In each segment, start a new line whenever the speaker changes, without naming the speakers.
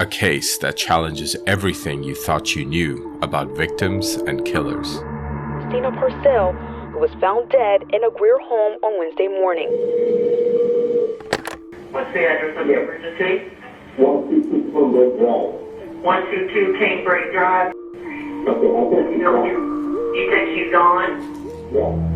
A case that challenges everything you thought you knew about victims and killers.
Christina Parcell, who was found dead in a Greer home on Wednesday morning.
What's the address of the emergency?
122 Canebrake Drive.
122 Canebrake Drive.
Okay, I think she's gone.
You think she's gone?
Yeah.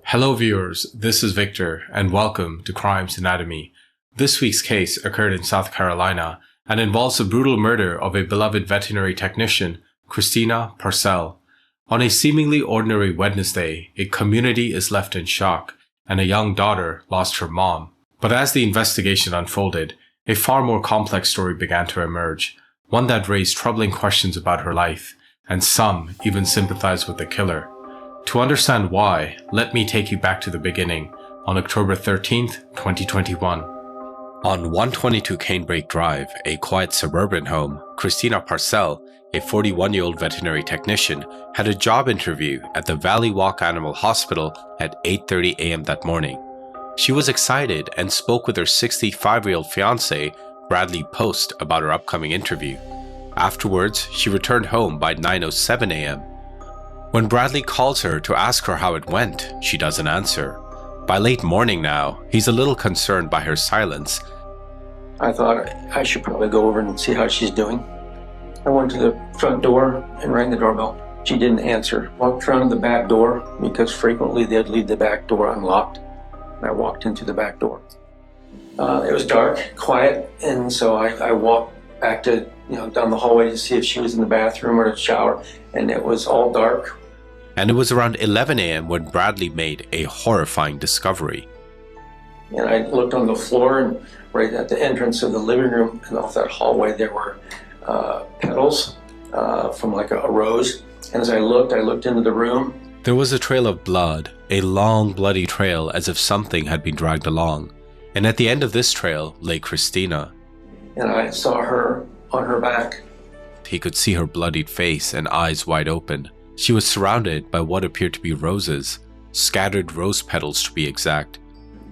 Hello viewers, this is Victor and welcome to Crimes Anatomy. This week's case occurred in South Carolina and involves the brutal murder of a beloved veterinary technician, Christina Parcell. On a seemingly ordinary Wednesday, a community is left in shock and a young daughter lost her mom. But as the investigation unfolded, a far more complex story began to emerge, one that raised troubling questions about her life, and some even sympathized with the killer. To understand why, let me take you back to the beginning, on October 13th, 2021. On 122 Canebrake Drive, a quiet suburban home, Christina Parcell, a 41-year-old veterinary technician, had a job interview at the Valley Walk Animal Hospital at 8:30 a.m. that morning. She was excited and spoke with her 65-year-old fiancé, Bradley Post, about her upcoming interview. Afterwards, she returned home by 9:07 a.m. When Bradley calls her to ask her how it went, she doesn't answer. By late morning now, he's a little concerned by her silence.
I thought I should probably go over and see how she's doing. I went to the front door and rang the doorbell. She didn't answer. Walked around to the back door because frequently they'd leave the back door unlocked. I walked into the back door. It was dark, quiet, and so I walked back to, down the hallway to see if she was in the bathroom or the shower, and it was all dark.
And it was around 11 a.m. when Bradley made a horrifying discovery.
And I looked on the floor, and right at the entrance of the living room and off that hallway there were petals from like a rose. And as I looked into the room.
There was a trail of blood, a long bloody trail as if something had been dragged along. And at the end of this trail lay Christina.
And I saw her on her back.
He could see her bloodied face and eyes wide open. She was surrounded by what appeared to be roses, scattered rose petals to be exact.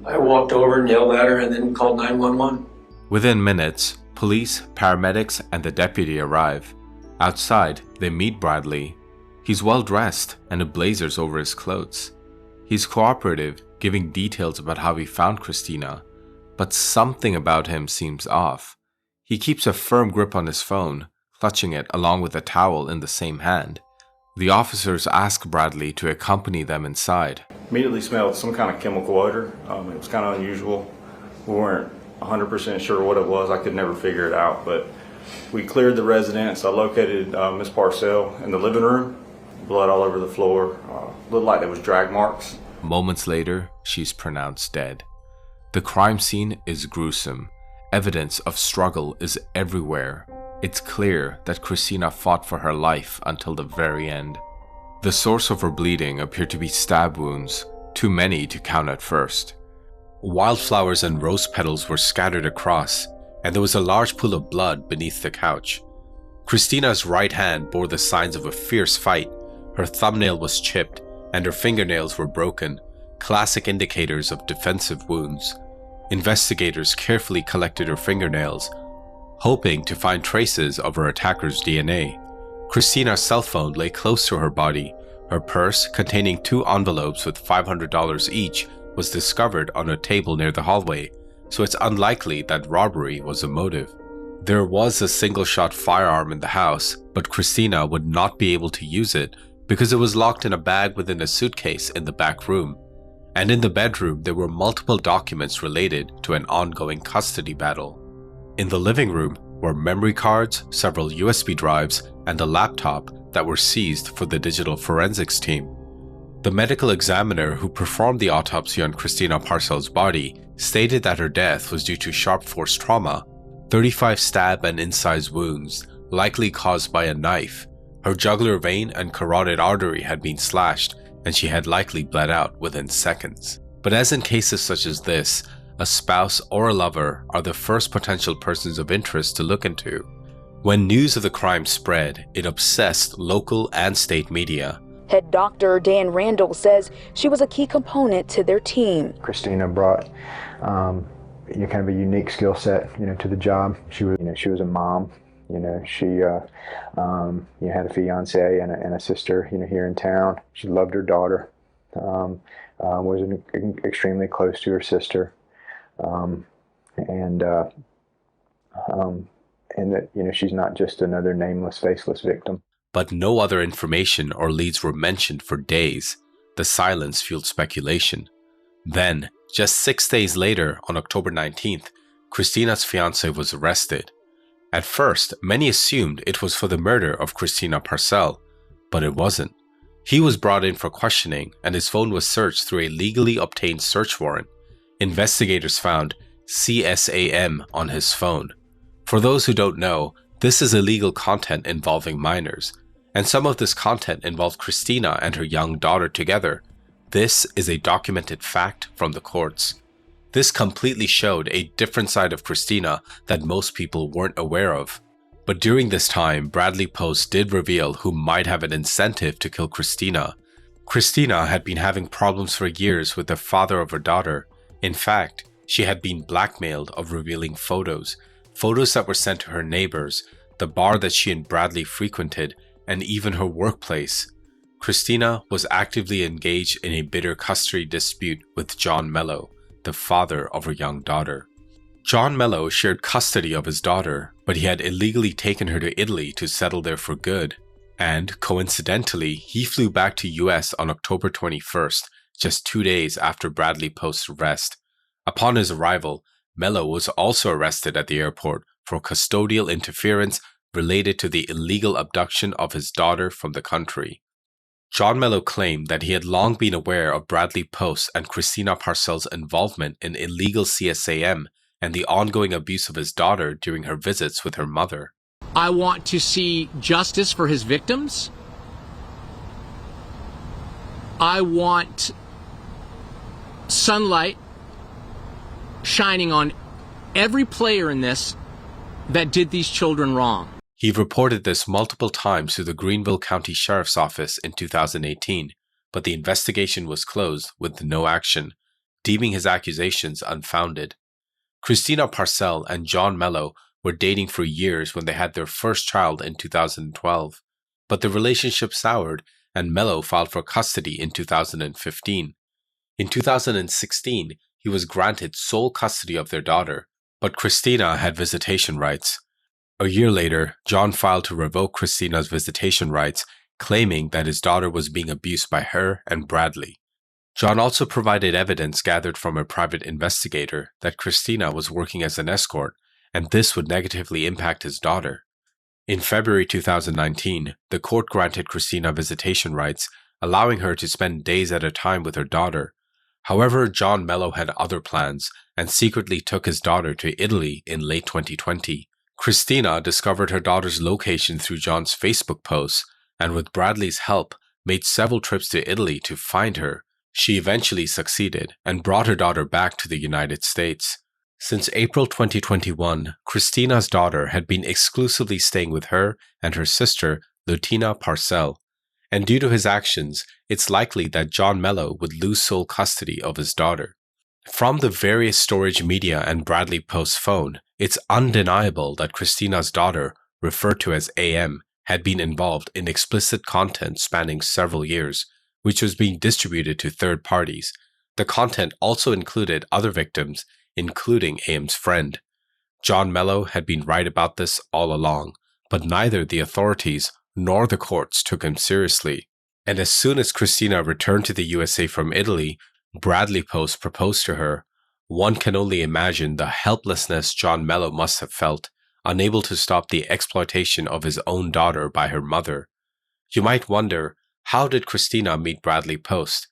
I walked over and yelled at her and then called 911.
Within minutes, police, paramedics, and the deputy arrive. Outside, they meet Bradley. He's well dressed and a blazer's over his clothes. He's cooperative, giving details about how he found Christina, but something about him seems off. He keeps a firm grip on his phone, clutching it along with a towel in the same hand. The officers ask Bradley to accompany them inside.
Immediately smelled some kind of chemical odor. It was kind of unusual. We weren't 100% sure what it was. I could never figure it out, but we cleared the residence. I located Miss Parcell in the living room. Blood all over the floor. Looked like there was drag marks.
Moments later, she's pronounced dead. The crime scene is gruesome. Evidence of struggle is everywhere. It's clear that Christina fought for her life until the very end. The source of her bleeding appeared to be stab wounds, too many to count at first. Wildflowers and rose petals were scattered across, and there was a large pool of blood beneath the couch. Christina's right hand bore the signs of a fierce fight. Her thumbnail was chipped, and her fingernails were broken, classic indicators of defensive wounds. Investigators carefully collected her fingernails, hoping to find traces of her attacker's DNA. Christina's cell phone lay close to her body. Her purse, containing 2 envelopes with $500 each, was discovered on a table near the hallway, so it's unlikely that robbery was the motive. There was a single-shot firearm in the house, but Christina would not be able to use it because it was locked in a bag within a suitcase in the back room. And in the bedroom, there were multiple documents related to an ongoing custody battle. In the living room were memory cards, several USB drives, and a laptop that were seized for the digital forensics team. The medical examiner who performed the autopsy on Christina Parcell's body stated that her death was due to sharp force trauma, 35 stab and incise wounds, likely caused by a knife. Her jugular vein and carotid artery had been slashed, and she had likely bled out within seconds. But as in cases such as this, a spouse or a lover are the first potential persons of interest to look into. When news of the crime spread, it obsessed local and state media.
Head doctor Dan Randall says she was a key component to their team.
Christina brought kind of a unique skill set, to the job. She was a mom. She had a fiance and a sister, here in town. She loved her daughter. Was extremely close to her sister, and that she's not just another nameless, faceless victim.
But no other information or leads were mentioned for days. The silence fueled speculation. Then, just 6 days later, on October 19th, Christina's fiance was arrested. At first, many assumed it was for the murder of Christina Parcell, but it wasn't. He was brought in for questioning, and his phone was searched through a legally obtained search warrant. Investigators found CSAM on his phone. For those who don't know, this is illegal content involving minors, and some of this content involved Christina and her young daughter together. This is a documented fact from the courts. This completely showed a different side of Christina that most people weren't aware of. But during this time, Bradley Post did reveal who might have an incentive to kill Christina. Christina had been having problems for years with the father of her daughter. In fact, she had been blackmailed of revealing photos that were sent to her neighbors, the bar that she and Bradley frequented, and even her workplace. Christina was actively engaged in a bitter custody dispute with John Mello, the father of her young daughter. John Mello shared custody of his daughter, but he had illegally taken her to Italy to settle there for good. And, coincidentally, he flew back to US on October 21st, just 2 days after Bradley Post's arrest. Upon his arrival, Mello was also arrested at the airport for custodial interference related to the illegal abduction of his daughter from the country. John Mello claimed that he had long been aware of Bradley Post and Christina Parcell's involvement in illegal CSAM and the ongoing abuse of his daughter during her visits with her mother.
I want to see justice for his victims. I want sunlight shining on every player in this that did these children wrong.
He reported this multiple times to the Greenville County Sheriff's Office in 2018, but the investigation was closed with no action, deeming his accusations unfounded. Christina Parcell and John Mello were dating for years when they had their first child in 2012, but the relationship soured and Mello filed for custody in 2015. In 2016, he was granted sole custody of their daughter, but Christina had visitation rights. A year later, John filed to revoke Christina's visitation rights, claiming that his daughter was being abused by her and Bradley. John also provided evidence gathered from a private investigator that Christina was working as an escort, and this would negatively impact his daughter. In February 2019, the court granted Christina visitation rights, allowing her to spend days at a time with her daughter. However, John Mello had other plans and secretly took his daughter to Italy in late 2020. Christina discovered her daughter's location through John's Facebook posts, and with Bradley's help, made several trips to Italy to find her. She eventually succeeded and brought her daughter back to the United States. Since April 2021, Christina's daughter had been exclusively staying with her and her sister, Christina Parcell. And due to his actions, it's likely that John Mello would lose sole custody of his daughter. From the various storage media and Bradley Post's phone, it's undeniable that Christina's daughter, referred to as AM, had been involved in explicit content spanning several years, which was being distributed to third parties. The content also included other victims, including AM's friend. John Mello had been right about this all along, but neither the authorities nor the courts took him seriously. And as soon as Christina returned to the USA from Italy, Bradley Post proposed to her. One can only imagine the helplessness John Mello must have felt, unable to stop the exploitation of his own daughter by her mother. You might wonder, how did Christina meet Bradley Post?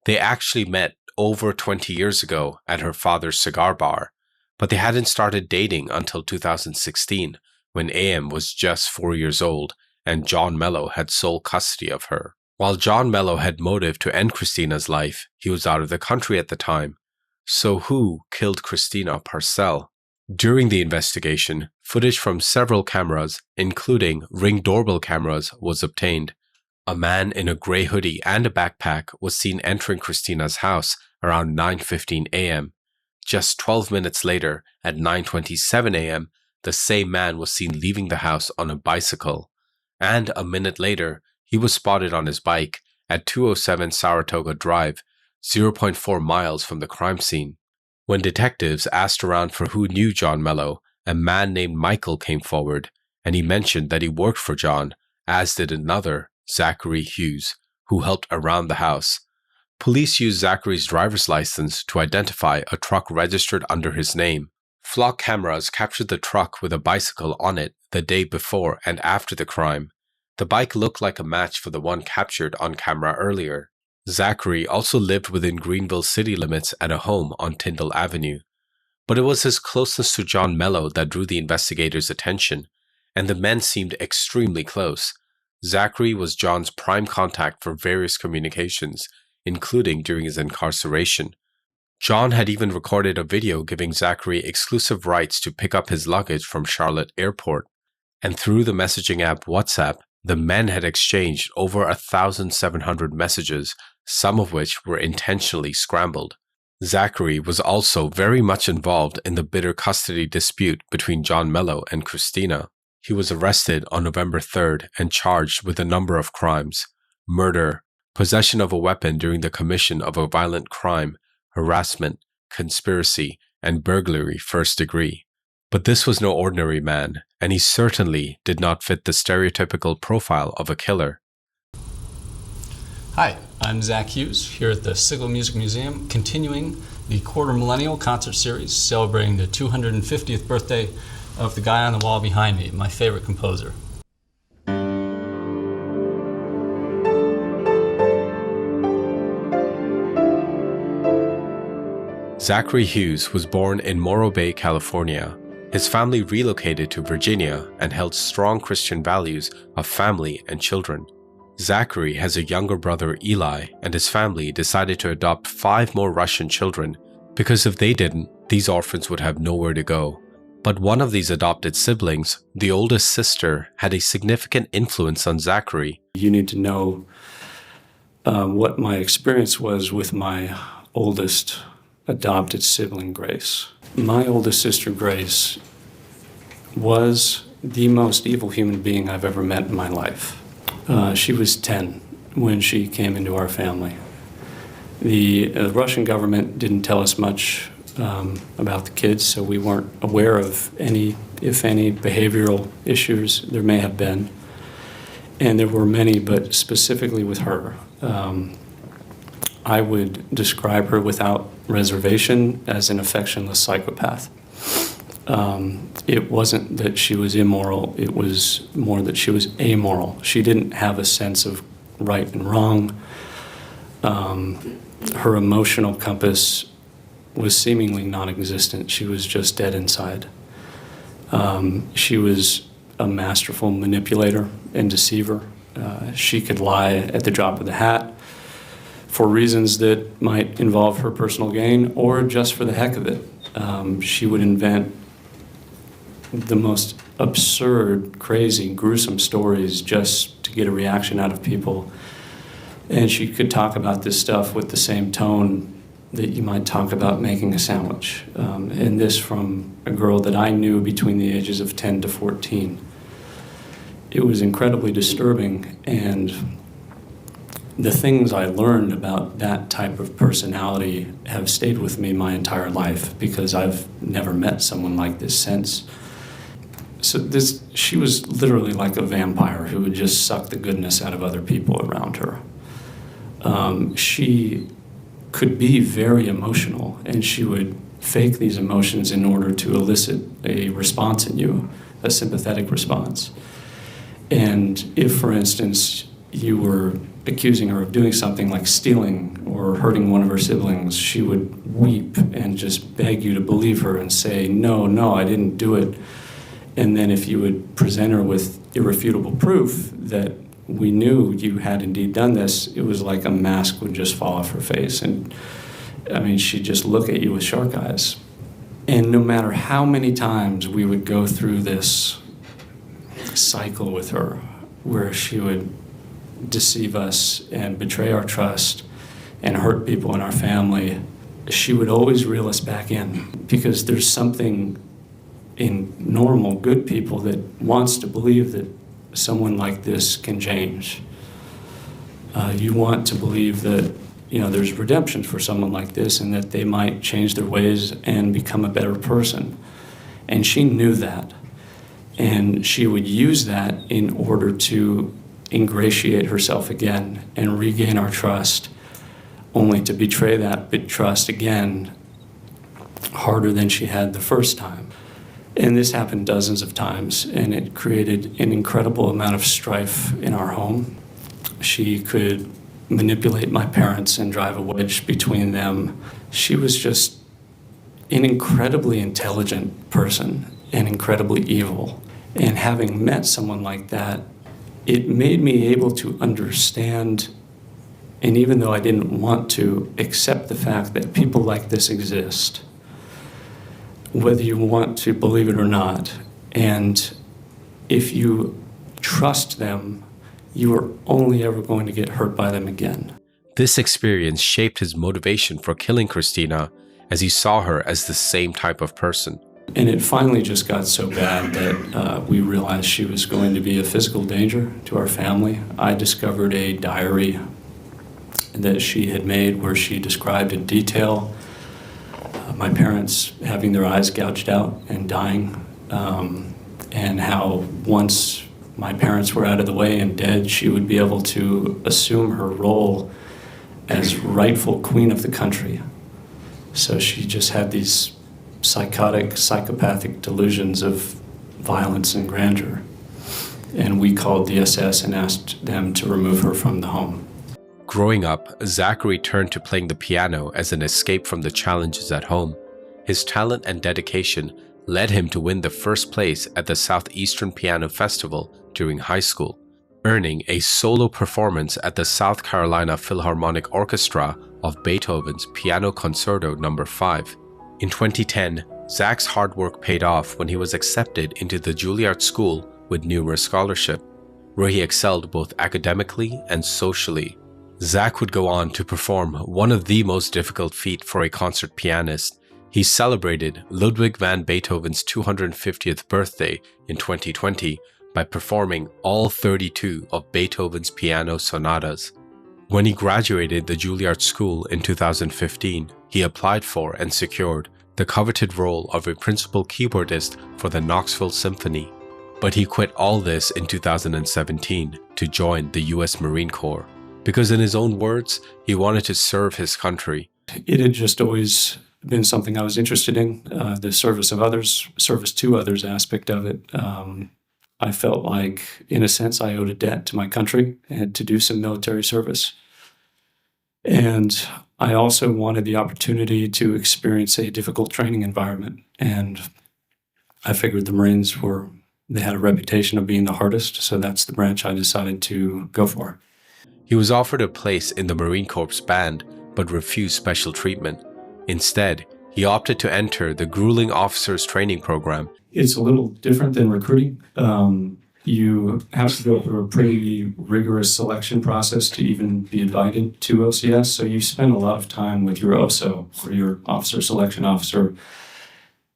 They actually met over 20 years ago at her father's cigar bar, but they hadn't started dating until 2016, when AM was just 4 years old and John Mello had sole custody of her. While John Mello had motive to end Christina's life, he was out of the country at the time. So who killed Christina Parcell? During the investigation, footage from several cameras, including Ring doorbell cameras, was obtained. A man in a gray hoodie and a backpack was seen entering Christina's house around 9:15 a.m. Just 12 minutes later, at 9:27 a.m., the same man was seen leaving the house on a bicycle. And a minute later, he was spotted on his bike at 207 Saratoga Drive, 0.4 miles from the crime scene. When detectives asked around for who knew John Mello, a man named Michael came forward, and he mentioned that he worked for John, as did another, Zachary Hughes, who helped around the house. Police used Zachary's driver's license to identify a truck registered under his name. Flock cameras captured the truck with a bicycle on it the day before and after the crime. The bike looked like a match for the one captured on camera earlier. Zachary also lived within Greenville city limits at a home on Tyndall Avenue. But it was his closeness to John Mello that drew the investigators' attention, and the men seemed extremely close. Zachary was John's prime contact for various communications, including during his incarceration. John had even recorded a video giving Zachary exclusive rights to pick up his luggage from Charlotte Airport. And through the messaging app WhatsApp, the men had exchanged over 1,700 messages, some of which were intentionally scrambled. Zachary was also very much involved in the bitter custody dispute between John Mello and Christina. He was arrested on November 3rd and charged with a number of crimes: murder, possession of a weapon during the commission of a violent crime, harassment, conspiracy, and burglary first degree. But this was no ordinary man, and he certainly did not fit the stereotypical profile of a killer.
Hi, I'm Zach Hughes here at the Sigel Music Museum, continuing the Quarter Millennial Concert Series, celebrating the 250th birthday of the guy on the wall behind me, my favorite composer.
Zachary Hughes was born in Morro Bay, California. His family relocated to Virginia and held strong Christian values of family and children. Zachary has a younger brother, Eli, and his family decided to adopt 5 more Russian children because if they didn't, these orphans would have nowhere to go. But one of these adopted siblings, the oldest sister, had a significant influence on Zachary.
You need to know what my experience was with my oldest adopted sibling, Grace. My oldest sister, Grace, was the most evil human being I've ever met in my life. She was 10 when she came into our family. The Russian government didn't tell us much about the kids, so we weren't aware of any, if any, behavioral issues there may have been. And there were many, but specifically with her. I would describe her without reservation as an affectionless psychopath. It wasn't that she was immoral, it was more that she was amoral. She didn't have a sense of right and wrong. Her emotional compass was seemingly non-existent. She was just dead inside. She was a masterful manipulator and deceiver. She could lie at the drop of the hat for reasons that might involve her personal gain or just for the heck of it. She would invent the most absurd, crazy, gruesome stories just to get a reaction out of people. And she could talk about this stuff with the same tone that you might talk about making a sandwich. And this from a girl that I knew between the ages of 10 to 14. It was incredibly disturbing, and the things I learned about that type of personality have stayed with me my entire life because I've never met someone like this since. So she was literally like a vampire who would just suck the goodness out of other people around her. She could be very emotional, and she would fake these emotions in order to elicit a response in you, a sympathetic response. And if, for instance, you were accusing her of doing something like stealing or hurting one of her siblings, she would weep and just beg you to believe her and say, no, I didn't do it. And then if you would present her with irrefutable proof that we knew you had indeed done this, it was like a mask would just fall off her face. And I mean, she'd just look at you with shark eyes. And no matter how many times we would go through this cycle with her, where she would
deceive us and betray our trust and hurt people in our family, she would always reel us back in, because there's something in normal, good people that wants to believe that someone like this can change. You want to believe that, there's redemption for someone like this and that they might change their ways and become a better person. And she knew that. And she would use that in order to ingratiate herself again and regain our trust, only to betray that trust again harder than she had the first time. And this happened dozens of times, and it created an incredible amount of strife in our home. She could manipulate my parents and drive a wedge between them. She was just an incredibly intelligent person and incredibly evil. And having met someone like that, it made me able to understand, and even though I didn't want to, accept the fact that people like this exist, whether you want to believe it or not. And if you trust them, you are only ever going to get hurt by them again.
This experience shaped his motivation for killing Christina, as he saw her as the same type of person.
And it finally just got so bad that we realized she was going to be a physical danger to our family. I discovered a diary that she had made where she described in detail my parents having their eyes gouged out and dying, and how once my parents were out of the way and dead, she would be able to assume her role as rightful queen of the country. So she just had these psychopathic delusions of violence and grandeur. And we called the SS and asked them to remove her from the home.
Growing up, Zachary turned to playing the piano as an escape from the challenges at home. His talent and dedication led him to win the first place at the Southeastern Piano Festival during high school, earning a solo performance at the South Carolina Philharmonic Orchestra of Beethoven's Piano Concerto No. 5. In 2010, Zach's hard work paid off when he was accepted into the Juilliard School with numerous scholarships, where he excelled both academically and socially. Zach would go on to perform one of the most difficult feats for a concert pianist. He celebrated Ludwig van Beethoven's 250th birthday in 2020 by performing all 32 of Beethoven's piano sonatas. When he graduated the Juilliard School in 2015, he applied for and secured the coveted role of a principal keyboardist for the Knoxville Symphony. But he quit all this in 2017 to join the U.S. Marine Corps, because in his own words, he wanted to serve his country.
It had just always been something I was interested in, the service to others aspect of it. I felt like, in a sense, I owed a debt to my country and to do some military service. And I also wanted the opportunity to experience a difficult training environment. And I figured the Marines they had a reputation of being the hardest, so that's the branch I decided to go for.
He was offered a place in the Marine Corps band, but refused special treatment. Instead, he opted to enter the grueling officers training program.
It's a little different than recruiting. You have to go through a pretty rigorous selection process to even be invited to OCS. So you spend a lot of time with your OSO, or your officer selection officer,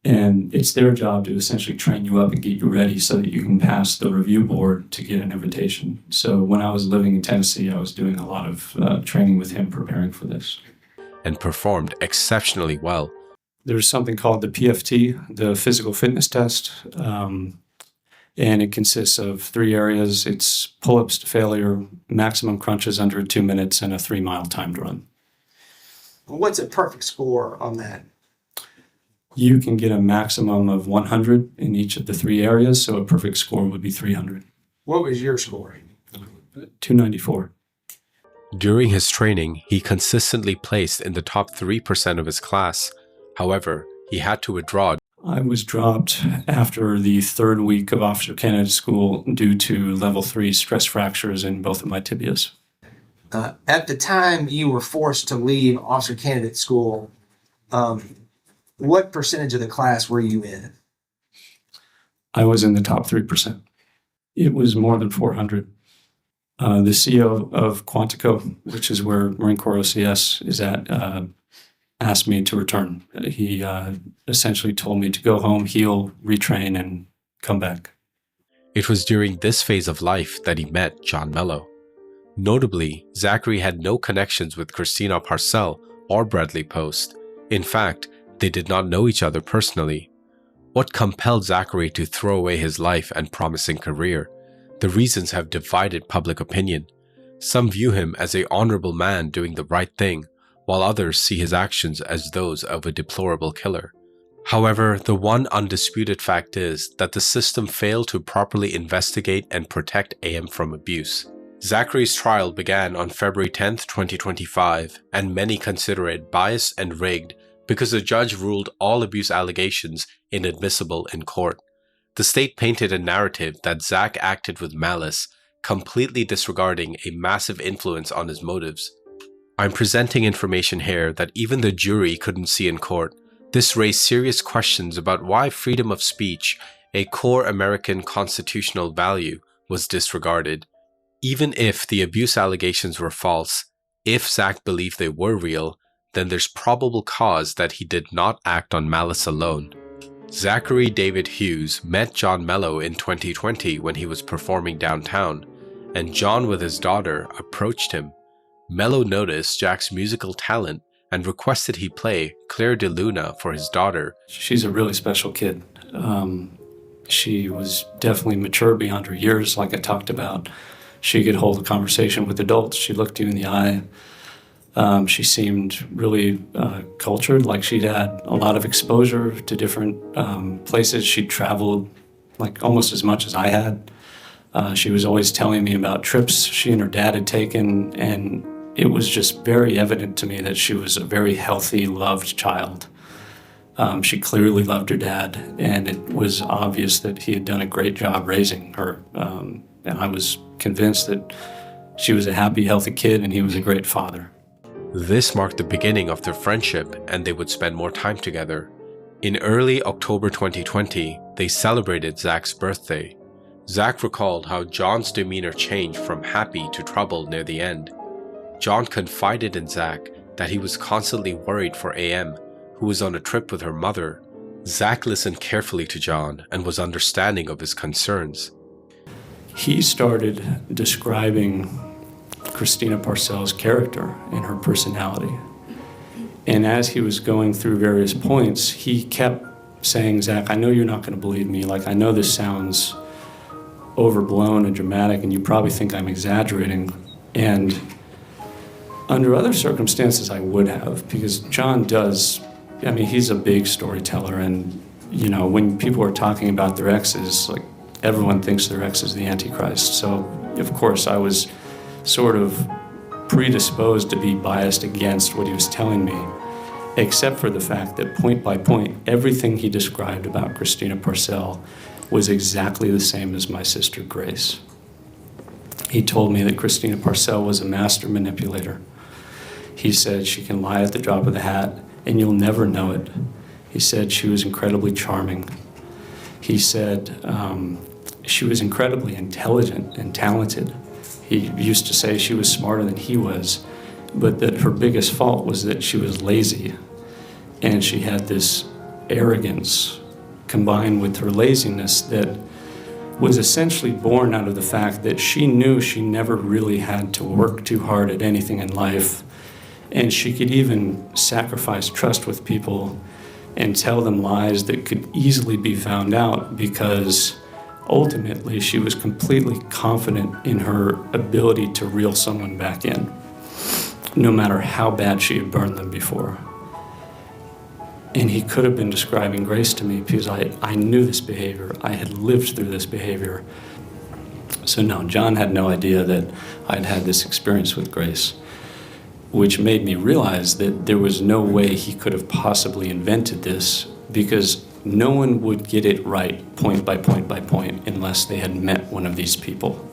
and it's their job to essentially train you up and get you ready so that you can pass the review board to get an invitation. So when I was living in Tennessee, I was doing a lot of training with him, preparing for this.
And performed exceptionally well.
There's something called the PFT, the physical fitness test, and it consists of 3 areas. It's pull-ups to failure, maximum crunches under 2 minutes, and a 3-mile timed run.
What's a perfect score on that?
You can get a maximum of 100 in each of the 3 areas, so a perfect score would be 300.
What was your score?
294.
During his training, he consistently placed in the top 3% of his class. However, he had to withdraw.
I was dropped after the 3rd week of Officer Candidate School due to level 3 stress fractures in both of my tibias.
At the time you were forced to leave Officer Candidate School, what percentage of the class were you in?
I was in the top 3%. It was more than 400. The CEO of Quantico, which is where Marine Corps OCS is at, asked me to return. He essentially told me to go home, heal, retrain, and come back.
It was during this phase of life that he met John Mello. Notably, Zachary had no connections with Christina Parcell or Bradley Post. In fact, they did not know each other personally. What compelled Zachary to throw away his life and promising career? The reasons have divided public opinion. Some view him as an honorable man doing the right thing, while others see his actions as those of a deplorable killer. However, the one undisputed fact is that the system failed to properly investigate and protect AM from abuse. Zachary's trial began on February 10, 2025, and many consider it biased and rigged because the judge ruled all abuse allegations inadmissible in court. The state painted a narrative that Zach acted with malice, completely disregarding a massive influence on his motives. I'm presenting information here that even the jury couldn't see in court. This raised serious questions about why freedom of speech, a core American constitutional value, was disregarded. Even if the abuse allegations were false, if Zach believed they were real, then there's probable cause that he did not act on malice alone. Zachary David Hughes met John Mello in 2020 when he was performing downtown, and John with his daughter approached him. Mello noticed Jack's musical talent and requested he play Claire de Luna for his daughter.
She's a really special kid. She was definitely mature beyond her years, like I talked about. She could hold a conversation with adults. She looked you in the eye. She seemed really cultured, like she'd had a lot of exposure to different places. She'd traveled like almost as much as I had. She was always telling me about trips she and her dad had taken, and it was just very evident to me that she was a very healthy, loved child. She clearly loved her dad, and it was obvious that he had done a great job raising her. And I was convinced that she was a happy, healthy kid, and he was a great father.
This marked the beginning of their friendship, and they would spend more time together. In early October 2020, they celebrated Zach's birthday. Zach recalled how John's demeanor changed from happy to troubled near the end. John confided in Zach that he was constantly worried for AM, who was on a trip with her mother. Zach listened carefully to John and was understanding of his concerns.
He started describing Christina Parcell's character and her personality. And as he was going through various points, he kept saying, Zach, I know you're not going to believe me. Like, I know this sounds overblown and dramatic, and you probably think I'm exaggerating. And under other circumstances, I would have, because John does, I mean, he's a big storyteller. And, you know, when people are talking about their exes, like, everyone thinks their ex is the Antichrist. So, of course, I was sort of predisposed to be biased against what he was telling me, except for the fact that point by point, everything he described about Christina Parcell was exactly the same as my sister Grace. He told me that Christina Parcell was a master manipulator. He said she can lie at the drop of the hat and you'll never know it. He said she was incredibly charming. He said she was incredibly intelligent and talented. He used to say she was smarter than he was, but that her biggest fault was that she was lazy. And she had this arrogance combined with her laziness that was essentially born out of the fact that she knew she never really had to work too hard at anything in life. And she could even sacrifice trust with people and tell them lies that could easily be found out because ultimately she was completely confident in her ability to reel someone back in, no matter how bad she had burned them before. And he could have been describing Grace to me because I knew this behavior. I had lived through this behavior. So no, John had no idea that I'd had this experience with Grace, which made me realize that there was no way he could have possibly invented this because no one would get it right point by point by point unless they had met one of these people.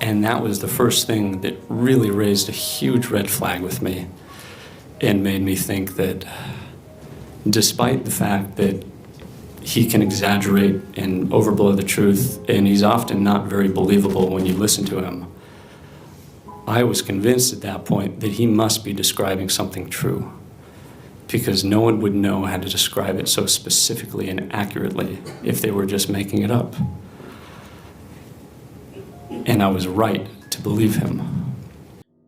And that was the first thing that really raised a huge red flag with me and made me think that despite the fact that he can exaggerate and overblow the truth, and he's often not very believable when you listen to him. I was convinced at that point that he must be describing something true, because no one would know how to describe it so specifically and accurately if they were just making it up. And I was right to believe him.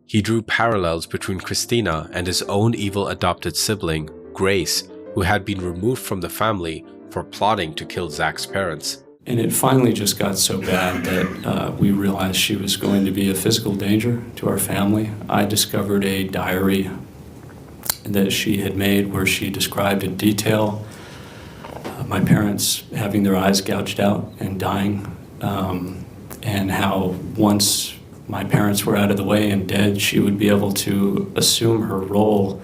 He drew parallels between Christina and his own evil adopted sibling, Grace, who had been removed from the family for plotting to kill Zach's parents.
And it finally just got so bad that we realized she was going to be a physical danger to our family. I discovered a diary that she had made where she described in detail my parents having their eyes gouged out and dying, and how once my parents were out of the way and dead, she would be able to assume her role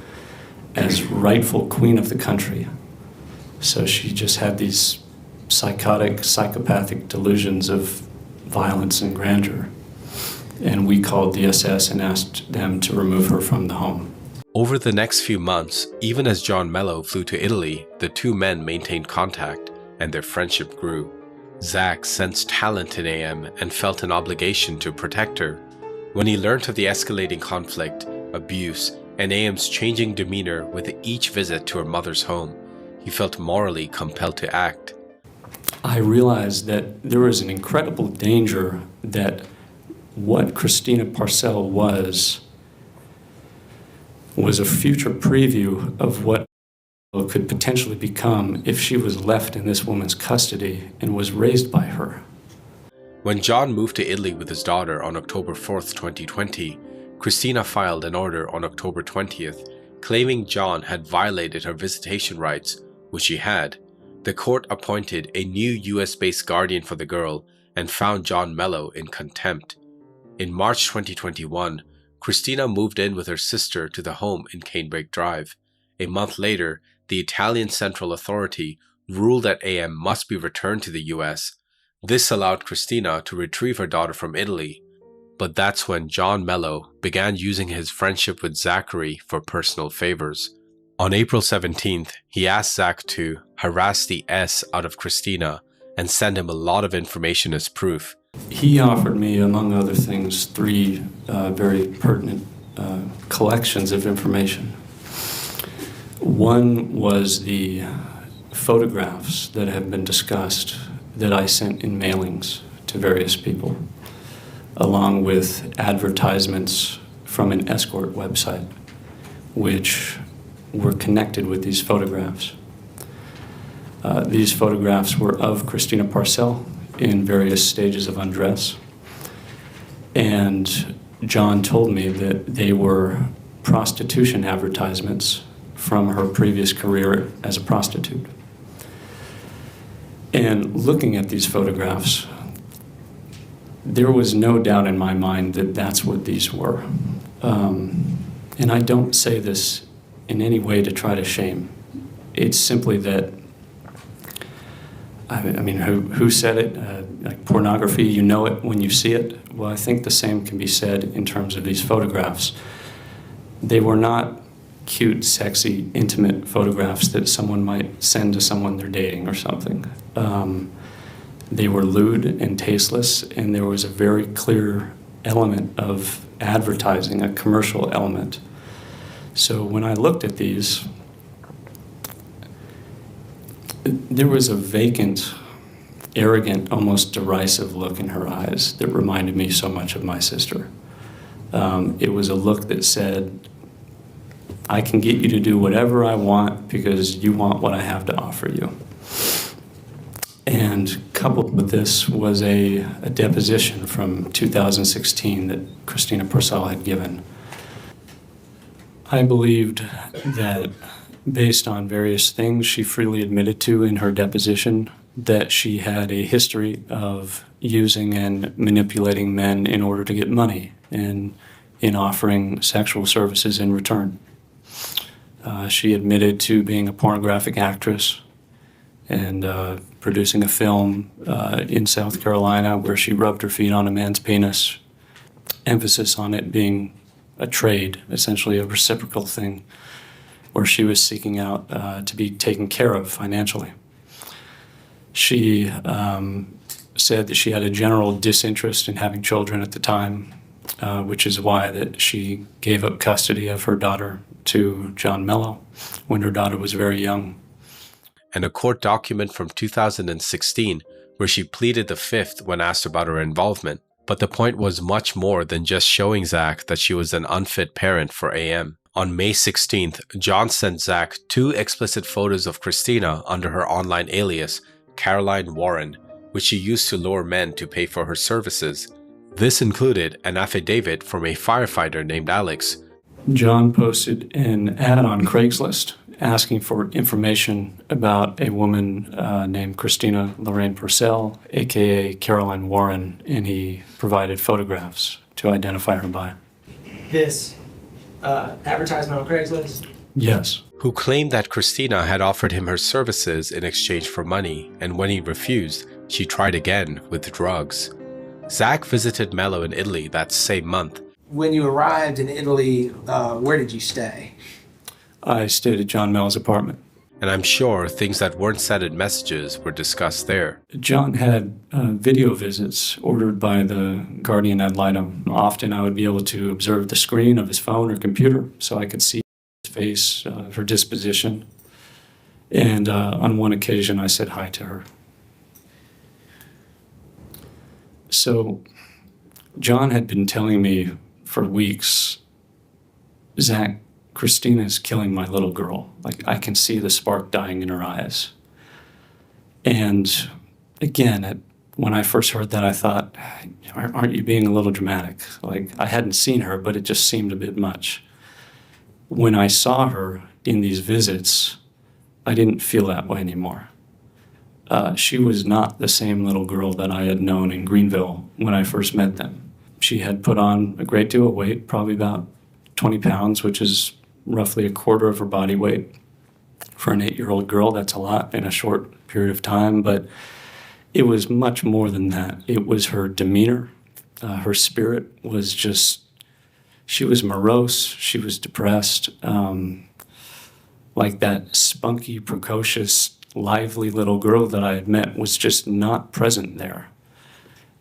as rightful queen of the country. So she just had these psychopathic delusions of violence and grandeur. And we called the SS and asked them to remove her from the home.
Over the next few months, even as John Mello flew to Italy, the two men maintained contact, and their friendship grew. Zach sensed talent in AM and felt an obligation to protect her. When he learned of the escalating conflict, abuse, and AM's changing demeanor with each visit to her mother's home, he felt morally compelled to act.
I realized that there was an incredible danger that what Christina Parcell was a future preview of what could potentially become if she was left in this woman's custody and was raised by her.
When John moved to Italy with his daughter on October 4th, 2020, Christina filed an order on October 20th claiming John had violated her visitation rights, which she had. The court appointed a new US-based guardian for the girl and found John Mello in contempt. In March 2021, Christina moved in with her sister to the home in Canebrake Drive. A month later, the Italian Central Authority ruled that AM must be returned to the US. This allowed Christina to retrieve her daughter from Italy. But that's when John Mello began using his friendship with Zachary for personal favors. On April 17th, he asked Zach to harass the S out of Christina and send him a lot of information as proof.
He offered me, among other things, 3 very pertinent collections of information. One was the photographs that have been discussed that I sent in mailings to various people, along with advertisements from an escort website, which were connected with these photographs. These photographs were of Christina Parcell in various stages of undress. And John told me that they were prostitution advertisements from her previous career as a prostitute. And looking at these photographs, there was no doubt in my mind that that's what these were. And I don't say this in any way to try to shame. It's simply that, I mean, who said it? Like pornography, you know it when you see it. Well, I think the same can be said in terms of these photographs. They were not cute, sexy, intimate photographs that someone might send to someone they're dating or something. They were lewd and tasteless, and there was a very clear element of advertising, a commercial element. So when I looked at these, there was a vacant, arrogant, almost derisive look in her eyes that reminded me so much of my sister. It was a look that said, I can get you to do whatever I want because you want what I have to offer you. And coupled with this was a deposition from 2016 that Christina Parcell had given. I believed that based on various things she freely admitted to in her deposition, that she had a history of using and manipulating men in order to get money and in offering sexual services in return. She admitted to being a pornographic actress and producing a film in South Carolina where she rubbed her feet on a man's penis, emphasis on it being a trade, essentially a reciprocal thing, where she was seeking out to be taken care of financially. She said that she had a general disinterest in having children at the time, which is why that she gave up custody of her daughter to John Mello when her daughter was very young.
And a court document from 2016 where she pleaded the fifth when asked about her involvement. But the point was much more than just showing Zach that she was an unfit parent for AM. On May 16th, John sent Zach 2 explicit photos of Christina under her online alias, Caroline Warren, which she used to lure men to pay for her services. This included an affidavit from a firefighter named Alex.
John posted an ad on Craigslist asking for information about a woman named Christina Parcell, aka Caroline Warren, and he provided photographs to identify her by.
This advertisement on Craigslist?
Yes.
Who claimed that Christina had offered him her services in exchange for money, and when he refused, she tried again with drugs. Zach visited Mello in Italy that same month.
When you arrived in Italy, where did you stay?
I stayed at John Mello's apartment.
And I'm sure things that weren't said in messages were discussed there.
John had video visits ordered by the guardian ad litem. Often I would be able to observe the screen of his phone or computer so I could see his face, her disposition. And on one occasion I said hi to her. So John had been telling me for weeks, Zach, Christina's killing my little girl. Like, I can see the spark dying in her eyes. And again, when I first heard that, I thought, aren't you being a little dramatic? Like, I hadn't seen her, but it just seemed a bit much. When I saw her in these visits, I didn't feel that way anymore. She was not the same little girl that I had known in Greenville when I first met them. She had put on a great deal of weight, probably about 20 pounds, which is roughly a quarter of her body weight. For an 8-year-old girl, that's a lot in a short period of time, but it was much more than that. It was her demeanor. Her spirit was just, she was morose, she was depressed, like that spunky, precocious, lively little girl that I had met was just not present there.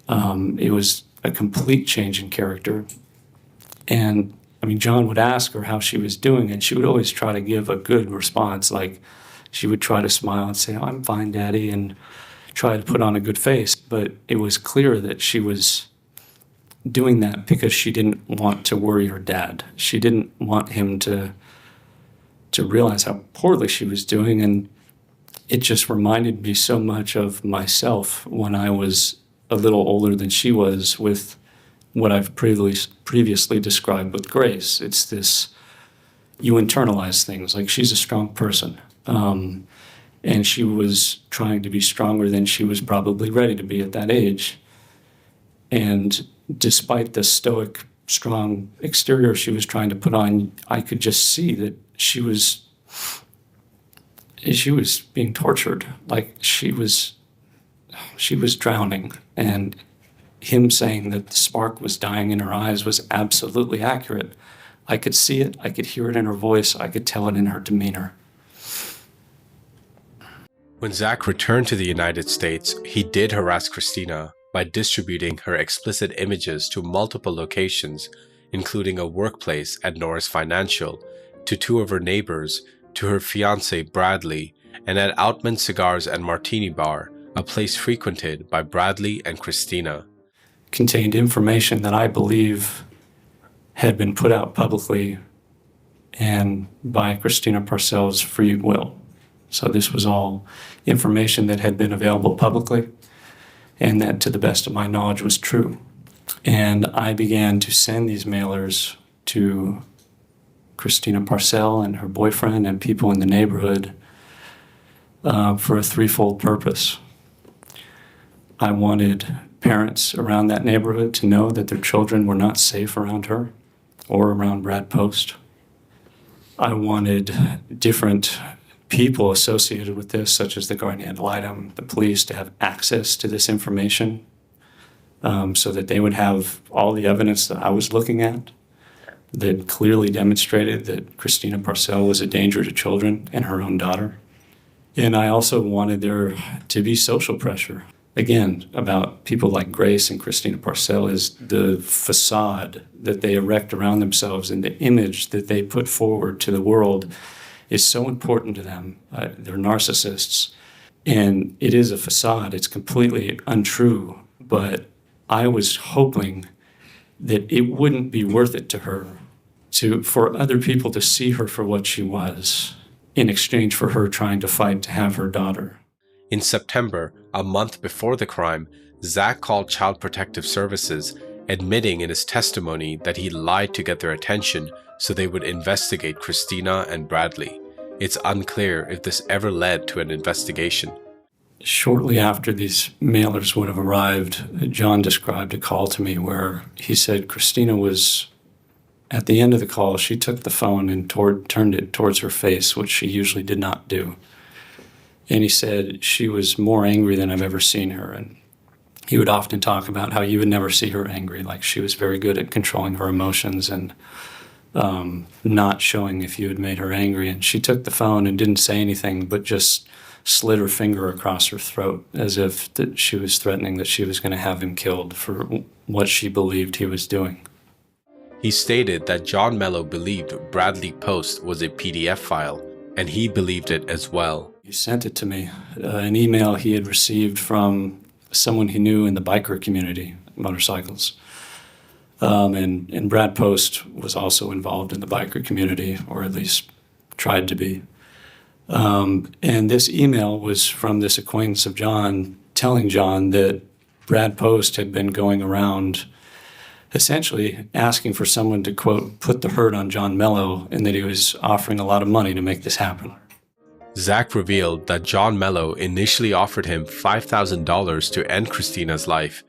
It was a complete change in character. And I mean, John would ask her how she was doing, and she would always try to give a good response. Like, she would try to smile and say, "Oh, I'm fine, Daddy," and try to put on a good face. But it was clear that she was doing that because she didn't want to worry her dad. She didn't want him to realize how poorly she was doing, and it just reminded me so much of myself when I was a little older than she was with what I've previously described with Grace. It's this, you internalize things. Like, she's a strong person. And she was trying to be stronger than she was probably ready to be at that age. And despite the stoic, strong exterior she was trying to put on, I could just see that she was being tortured. Like, she was drowning. And him saying that the spark was dying in her eyes was absolutely accurate. I could see it, I could hear it in her voice, I could tell it in her demeanor.
When Zach returned to the United States, he did harass Christina by distributing her explicit images to multiple locations, including a workplace at Norris Financial, to 2 of her neighbors, to her fiancé Bradley, and at Outman Cigars and Martini Bar, a place frequented by Bradley and Christina.
Contained information that I believe had been put out publicly and by Christina Parcell's free will. So this was all information that had been available publicly and that, to the best of my knowledge, was true. And I began to send these mailers to Christina Parcell and her boyfriend and people in the neighborhood for a threefold purpose. I wanted parents around that neighborhood to know that their children were not safe around her or around Brad Post. I wanted different people associated with this, such as the guardian ad litem, the police, to have access to this information so that they would have all the evidence that I was looking at that clearly demonstrated that Christina Parcell was a danger to children and her own daughter. And I also wanted there to be social pressure. Again, about people like Grace and Christina Parcell is the facade that they erect around themselves and the image that they put forward to the world is so important to them. They're narcissists. And it is a facade. It's completely untrue. But I was hoping that it wouldn't be worth it to her for other people to see her for what she was in exchange for her trying to fight to have her daughter.
In September, a month before the crime, Zach called Child Protective Services, admitting in his testimony that he lied to get their attention so they would investigate Christina and Bradley. It's unclear if this ever led to an investigation.
Shortly after these mailers would have arrived, John described a call to me where he said Christina was, at the end of the call, she took the phone and turned it towards her face, which she usually did not do. And he said she was more angry than I've ever seen her. And he would often talk about how you would never see her angry, like she was very good at controlling her emotions and not showing if you had made her angry. And she took the phone and didn't say anything, but just slid her finger across her throat as if that she was threatening that she was going to have him killed for what she believed he was doing.
He stated that John Mello believed Bradley Post was a PDF file, and he believed it as well.
He sent it to me, an email he had received from someone he knew in the biker community, motorcycles. And Brad Post was also involved in the biker community, or at least tried to be. And this email was from this acquaintance of John telling John that Brad Post had been going around essentially asking for someone to, quote, put the hurt on John Mello, and that he was offering a lot of money to make this happen.
Zach revealed that John Mello initially offered him $5,000 to end Christina's life.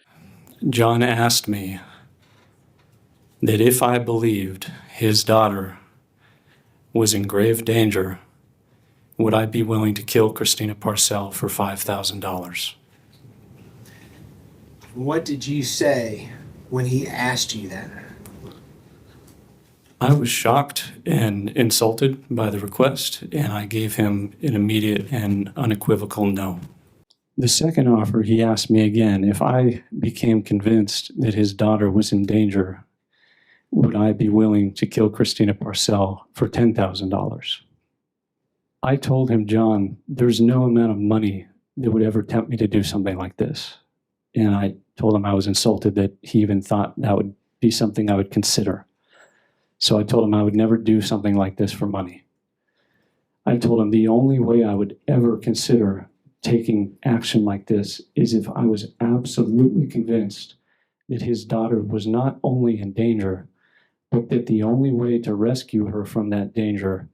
John asked me that if I believed his daughter was in grave danger, would I be willing to kill Christina Parcell for $5,000?
What did you say when he asked you that?
I was shocked and insulted by the request, and I gave him an immediate and unequivocal no. The second offer, he asked me again if I became convinced that his daughter was in danger, would I be willing to kill Christina Parcell for $10,000? I told him, John, there's no amount of money that would ever tempt me to do something like this. And I told him I was insulted that he even thought that would be something I would consider. So I told him I would never do something like this for money. I told him the only way I would ever consider taking action like this is if I was absolutely convinced that his daughter was not only in danger, but that the only way to rescue her from that danger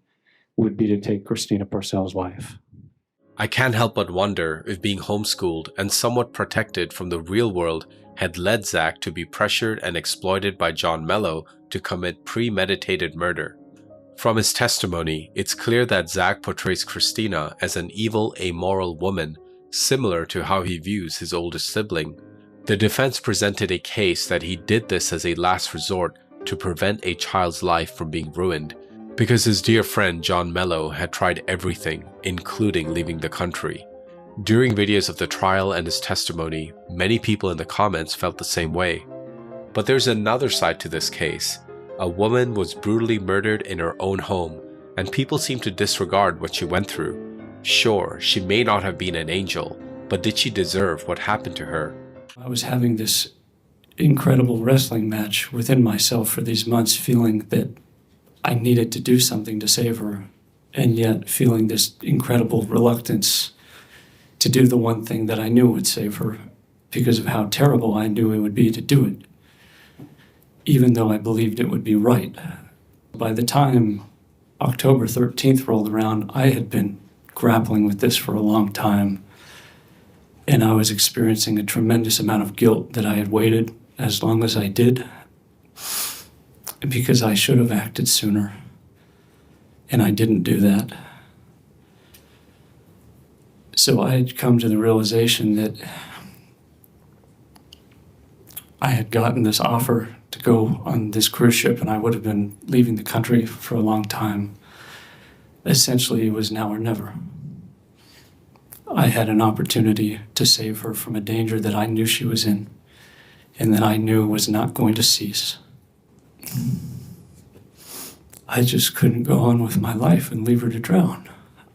would be to take Christina Parcell's life.
I can't help but wonder if being homeschooled and somewhat protected from the real world had led Zach to be pressured and exploited by John Mello to commit premeditated murder. From his testimony, it's clear that Zach portrays Christina as an evil, amoral woman, similar to how he views his oldest sibling. The defense presented a case that he did this as a last resort to prevent a child's life from being ruined, because his dear friend John Mello had tried everything, including leaving the country. During videos of the trial and his testimony, many people in the comments felt the same way. But there's another side to this case. A woman was brutally murdered in her own home, and people seem to disregard what she went through. Sure, she may not have been an angel, but did she deserve what happened to her?
I was having this incredible wrestling match within myself for these months, feeling that I needed to do something to save her, and yet feeling this incredible reluctance to do the one thing that I knew would save her because of how terrible I knew it would be to do it, even though I believed it would be right. By the time October 13th rolled around, I had been grappling with this for a long time, and I was experiencing a tremendous amount of guilt that I had waited as long as I did, because I should have acted sooner, and I didn't do that. So I had come to the realization that I had gotten this offer to go on this cruise ship, and I would have been leaving the country for a long time. Essentially, it was now or never. I had an opportunity to save her from a danger that I knew she was in and that I knew was not going to cease. I just couldn't go on with my life and leave her to drown.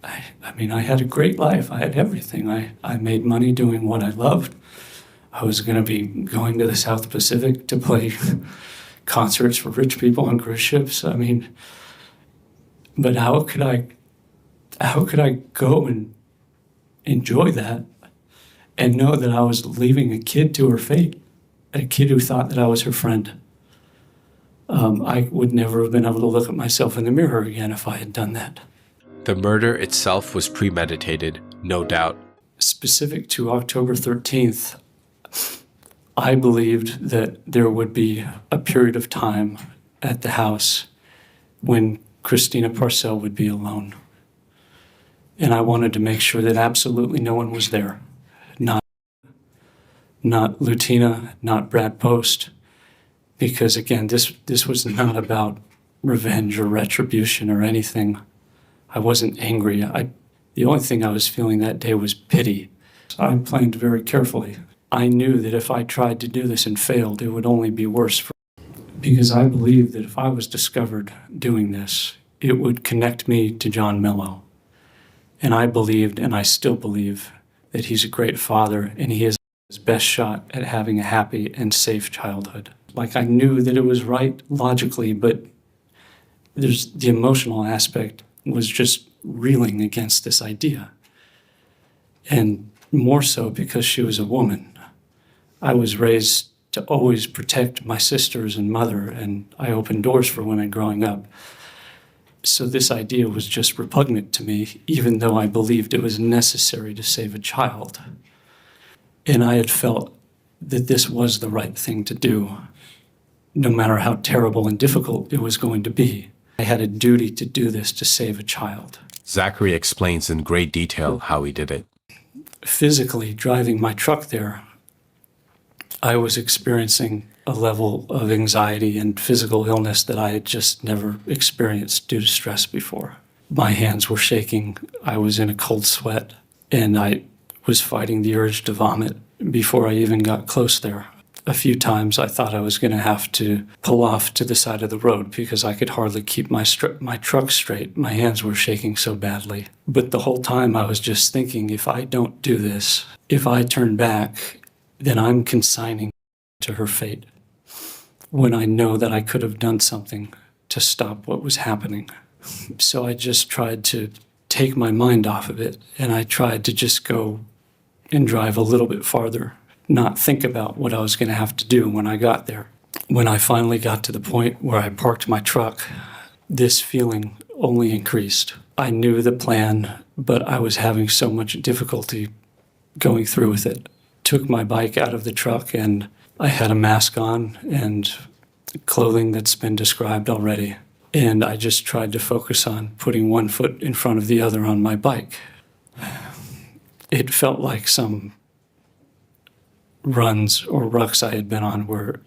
I mean, I had a great life. I had everything. I made money doing what I loved. I was going to be going to the South Pacific to play concerts for rich people on cruise ships. I mean, but how could I go and enjoy that and know that I was leaving a kid to her fate, a kid who thought that I was her friend? I would never have been able to look at myself in the mirror again if I had done that.
The murder itself was premeditated, no doubt.
Specific to October 13th, I believed that there would be a period of time at the house when Christina Parcell would be alone. And I wanted to make sure that absolutely no one was there. Not Lutina, not Brad Post, because again, this was not about revenge or retribution or anything. I wasn't angry. The only thing I was feeling that day was pity. I planned very carefully. I knew that if I tried to do this and failed, it would only be worse for me. Because I believed that if I was discovered doing this, it would connect me to John Mello. And I believed, and I still believe, that he's a great father and he is his best shot at having a happy and safe childhood. Like, I knew that it was right logically, but there's the emotional aspect was just reeling against this idea. And more so because she was a woman. I was raised to always protect my sisters and mother, and I opened doors for women growing up. So this idea was just repugnant to me, even though I believed it was necessary to save a child. And I had felt that this was the right thing to do, no matter how terrible and difficult it was going to be. I had a duty to do this to save a child.
Zachary explains in great detail how he did it.
Physically driving my truck there, I was experiencing a level of anxiety and physical illness that I had just never experienced due to stress before. My hands were shaking, I was in a cold sweat, and I was fighting the urge to vomit before I even got close there. A few times I thought I was going to have to pull off to the side of the road because I could hardly keep my truck straight. My hands were shaking so badly. But the whole time I was just thinking, if I don't do this, if I turn back, then I'm consigning to her fate, when I know that I could have done something to stop what was happening. So I just tried to take my mind off of it, and I tried to just go and drive a little bit farther, not think about what I was going to have to do when I got there. When I finally got to the point where I parked my truck, this feeling only increased. I knew the plan, but I was having so much difficulty going through with it. Took my bike out of the truck, and I had a mask on and clothing that's been described already. And I just tried to focus on putting one foot in front of the other on my bike. It felt like some runs or rucks I had been on where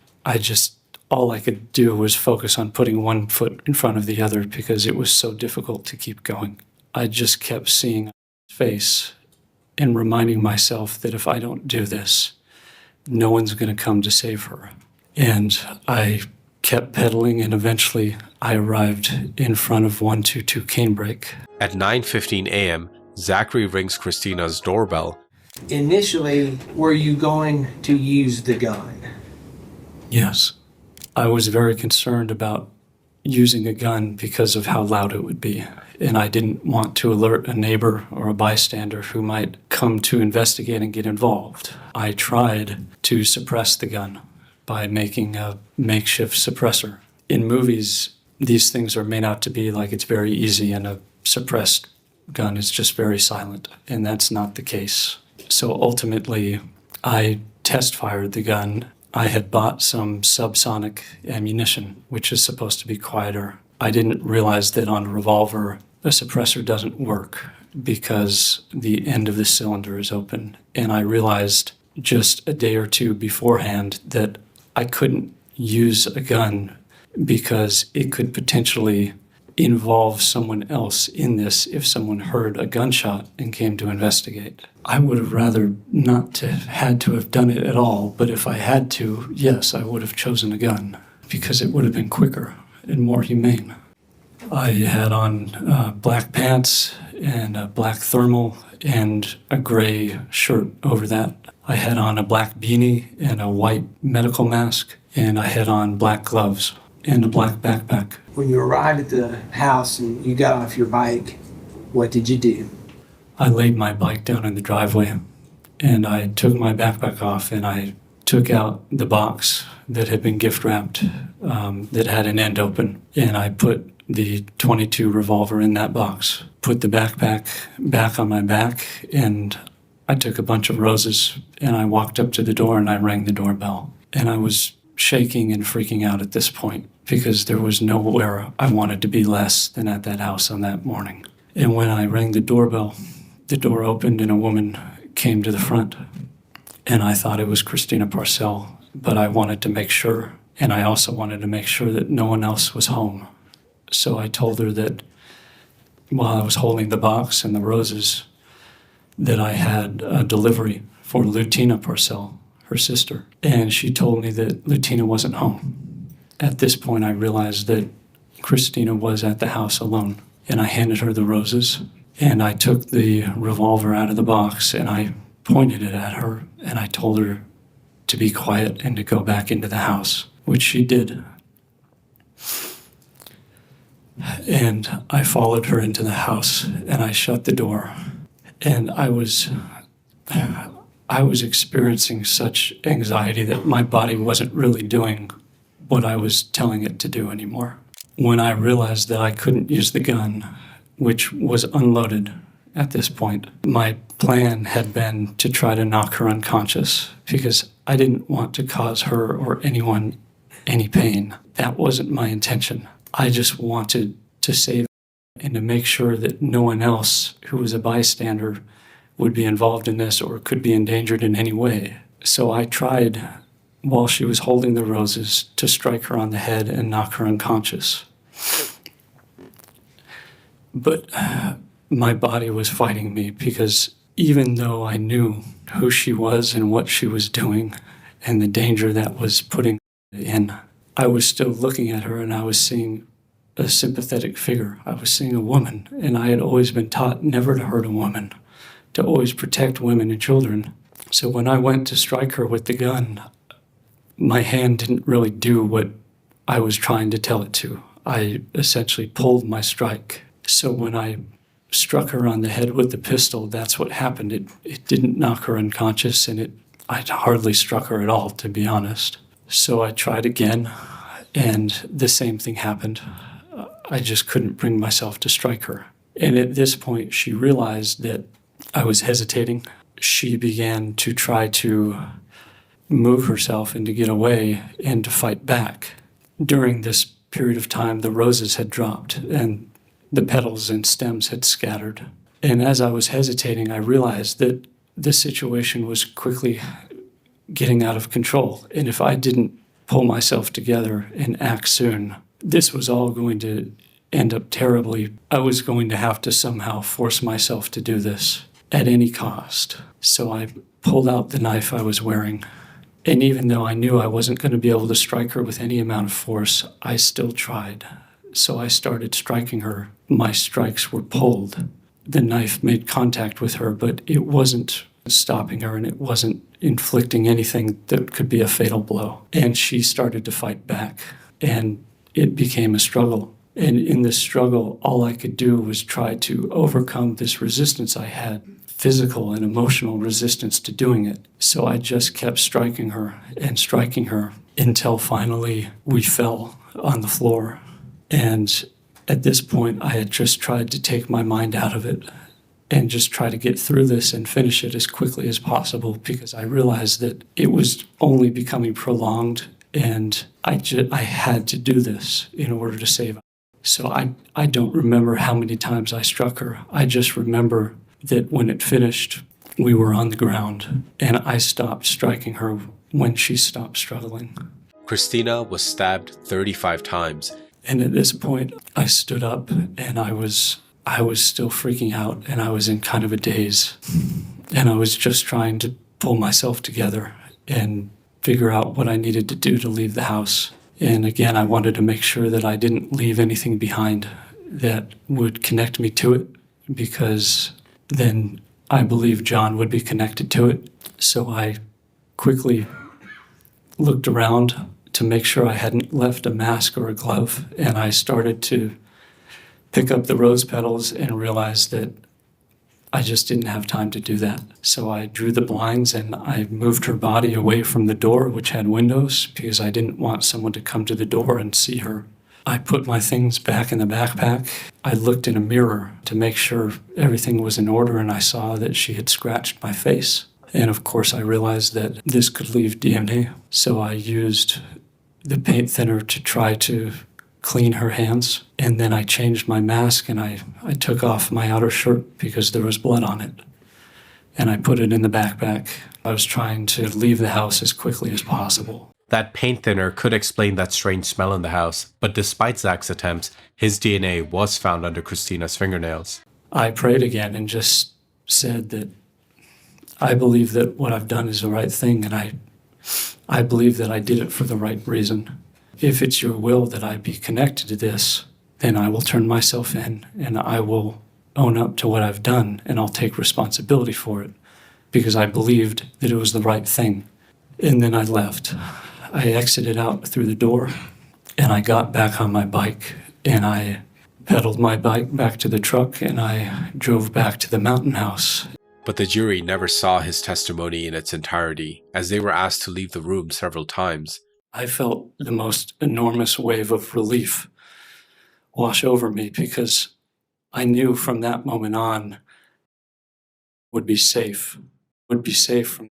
all I could do was focus on putting one foot in front of the other because it was so difficult to keep going. I just kept seeing his face and reminding myself that if I don't do this, no one's going to come to save her. And I kept pedaling, and eventually I arrived in front of 122 Canebrake.
At 9:15 a.m., Zachary rings Christina's doorbell.
Initially, were you going to use the gun?
Yes. I was very concerned about using a gun because of how loud it would be. And I didn't want to alert a neighbor or a bystander who might come to investigate and get involved. I tried to suppress the gun by making a makeshift suppressor. In movies, these things are made out to be like it's very easy, and a suppressed gun is just very silent, and that's not the case. So ultimately, I test fired the gun. I had bought some subsonic ammunition, which is supposed to be quieter. I didn't realize that on a revolver, a suppressor doesn't work because the end of the cylinder is open. And I realized just a day or two beforehand that I couldn't use a gun because it could potentially involve someone else in this if someone heard a gunshot and came to investigate. I would have rather not to had to have done it at all, but if I had to, yes, I would have chosen a gun because it would have been quicker and more humane. I had on black pants and a black thermal and a gray shirt over that. I had on a black beanie and a white medical mask, and I had on black gloves and a black backpack.
When you arrived at the house and you got off your bike, what did you do?
I laid my bike down in the driveway, and I took my backpack off, and I took out the box that had been gift wrapped that had an end open, and I put the .22 revolver in that box, put the backpack back on my back, and I took a bunch of roses, and I walked up to the door and I rang the doorbell. And I was shaking and freaking out at this point because there was nowhere I wanted to be less than at that house on that morning. And when I rang the doorbell, the door opened and a woman came to the front. And I thought it was Christina Parcell, but I wanted to make sure. And I also wanted to make sure that no one else was home. So I told her that while I was holding the box and the roses, that I had a delivery for Lutina Parcell, her sister. And she told me that Lutina wasn't home. At this point, I realized that Christina was at the house alone. And I handed her the roses, and I took the revolver out of the box, and I pointed it at her, and I told her to be quiet and to go back into the house, which she did. And I followed her into the house, and I shut the door. And I was experiencing such anxiety that my body wasn't really doing what I was telling it to do anymore. When I realized that I couldn't use the gun, which was unloaded at this point, my plan had been to try to knock her unconscious because I didn't want to cause her or anyone any pain. That wasn't my intention. I just wanted to save and to make sure that no one else who was a bystander would be involved in this or could be endangered in any way. So I tried, while she was holding the roses, to strike her on the head and knock her unconscious. But my body was fighting me because even though I knew who she was and what she was doing and the danger that was putting in, I was still looking at her and I was seeing a sympathetic figure. I was seeing a woman, and I had always been taught never to hurt a woman, to always protect women and children. So when I went to strike her with the gun, my hand didn't really do what I was trying to tell it to. I essentially pulled my strike. So when I struck her on the head with the pistol, that's what happened. It didn't knock her unconscious, and I hardly struck her at all, to be honest. So I tried again, and the same thing happened. I just couldn't bring myself to strike her. And at this point, she realized that I was hesitating. She began to try to move herself and to get away and to fight back. During this period of time, the roses had dropped and the petals and stems had scattered. And as I was hesitating, I realized that the situation was quickly getting out of control. And if I didn't pull myself together and act soon, this was all going to end up terribly. I was going to have to somehow force myself to do this at any cost. So I pulled out the knife I was wearing. And even though I knew I wasn't going to be able to strike her with any amount of force, I still tried. So I started striking her. My strikes were pulled. The knife made contact with her, but it wasn't stopping her and it wasn't inflicting anything that could be a fatal blow. And she started to fight back. And it became a struggle. And in this struggle, all I could do was try to overcome this resistance I had, physical and emotional resistance to doing it. So I just kept striking her until finally we fell on the floor. And at this point, I had just tried to take my mind out of it and just try to get through this and finish it as quickly as possible because I realized that it was only becoming prolonged. And I had to do this in order to save her. So I don't remember how many times I struck her. I just remember that when it finished, we were on the ground, and I stopped striking her when she stopped struggling.
Christina was stabbed 35 times.
And at this point, I stood up and I was still freaking out, and I was in kind of a daze. And I was just trying to pull myself together and figure out what I needed to do to leave the house. And again, I wanted to make sure that I didn't leave anything behind that would connect me to it, because then I believe John would be connected to it. So I quickly looked around to make sure I hadn't left a mask or a glove, and I started to pick up the rose petals and realized that I just didn't have time to do that. So I drew the blinds and I moved her body away from the door, which had windows, because I didn't want someone to come to the door and see her. I put my things back in the backpack. I looked in a mirror to make sure everything was in order, and I saw that she had scratched my face. And of course, I realized that this could leave DNA. So I used the paint thinner to try to clean her hands. And then I changed my mask and I took off my outer shirt because there was blood on it. And I put it in the backpack. I was trying to leave the house as quickly as possible.
That paint thinner could explain that strange smell in the house, but despite Zach's attempts, his DNA was found under Christina's fingernails.
I prayed again and just said that I believe that what I've done is the right thing, and I believe that I did it for the right reason. If it's your will that I be connected to this, then I will turn myself in and I will own up to what I've done, and I'll take responsibility for it because I believed that it was the right thing. And then I left. I exited out through the door and I got back on my bike and I pedaled my bike back to the truck and I drove back to the mountain house.
But the jury never saw his testimony in its entirety, as they were asked to leave the room several times.
I felt the most enormous wave of relief wash over me because I knew from that moment on would be safe from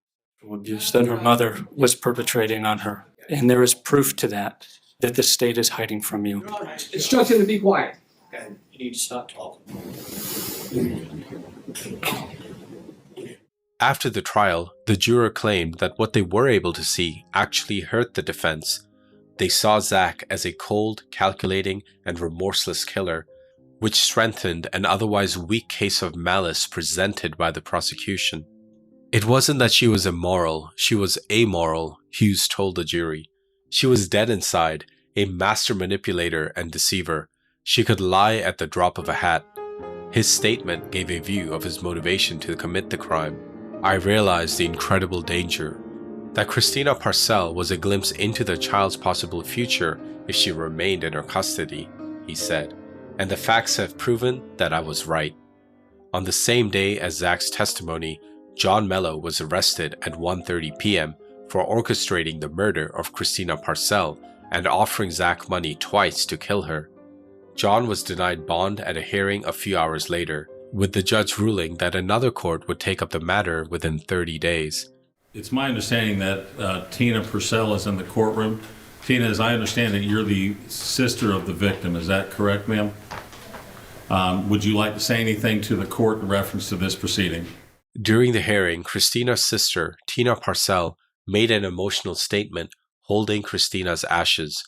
abuse that her mother was perpetrating on her. And there is proof to that the state is hiding from you.
Instruction to be quiet.
Okay, you need to stop talking.
After the trial, the juror claimed that what they were able to see actually hurt the defense. They saw Zach as a cold, calculating, and remorseless killer, which strengthened an otherwise weak case of malice presented by the prosecution. It wasn't that she was immoral, she was amoral, Hughes told the jury. She was dead inside, a master manipulator and deceiver. She could lie at the drop of a hat. His statement gave a view of his motivation to commit the crime. I realized the incredible danger. That Christina Parcell was a glimpse into the child's possible future if she remained in her custody, he said, and the facts have proven that I was right. On the same day as Zach's testimony, John Mello was arrested at 1:30 p.m. for orchestrating the murder of Christina Parcell and offering Zach money twice to kill her. John was denied bond at a hearing a few hours later, with the judge ruling that another court would take up the matter within 30 days.
It's my understanding that Tina Parcell is in the courtroom. Tina, as I understand it, you're the sister of the victim. Is that correct, ma'am? Would you like to say anything to the court in reference to this proceeding?
During the hearing, Christina's sister, Tina Parcell, made an emotional statement holding Christina's ashes.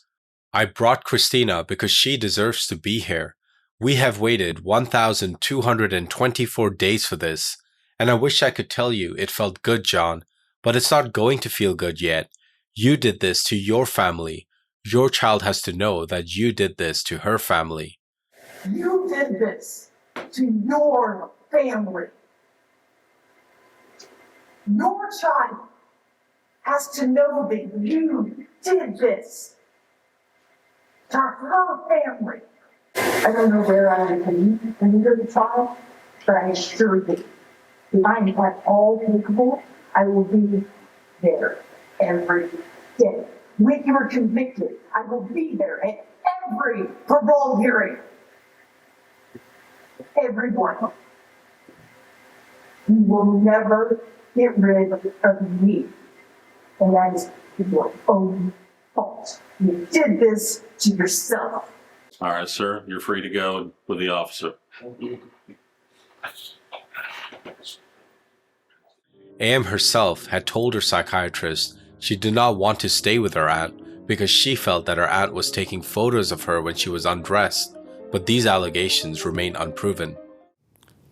I brought Christina because she deserves to be here. We have waited 1,224 days for this, and I wish I could tell you it felt good, John, but it's not going to feel good yet. You did this to your family. Your child has to know that you did this to her family.
You did this to your family. Your child has to know that you did this to her family. I don't know where I would be under the trial, but I assure you, if I am at all capable, I will be there every day. When you are convicted, I will be there at every parole hearing. Everyone. You will never get rid of me. And that is your own fault. You did this to yourself.
All right, sir, you're free to go with the officer.
AM herself had told her psychiatrist she did not want to stay with her aunt because she felt that her aunt was taking photos of her when she was undressed, but these allegations remain unproven.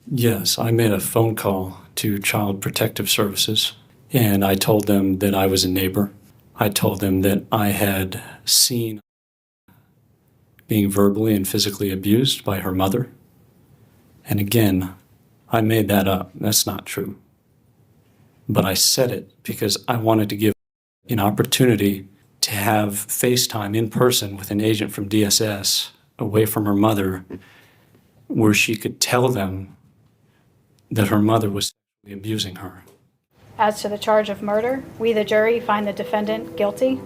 Yes, I made a phone call to Child Protective Services, and I told them that I was a neighbor. I told them that I had seen being verbally and physically abused by her mother. And again, I made that up. That's not true. But I said it because I wanted to give an opportunity to have FaceTime in person with an agent from DSS away from her mother, where she could tell them that her mother was abusing her.
As to the charge of murder, we, the jury, find the defendant guilty.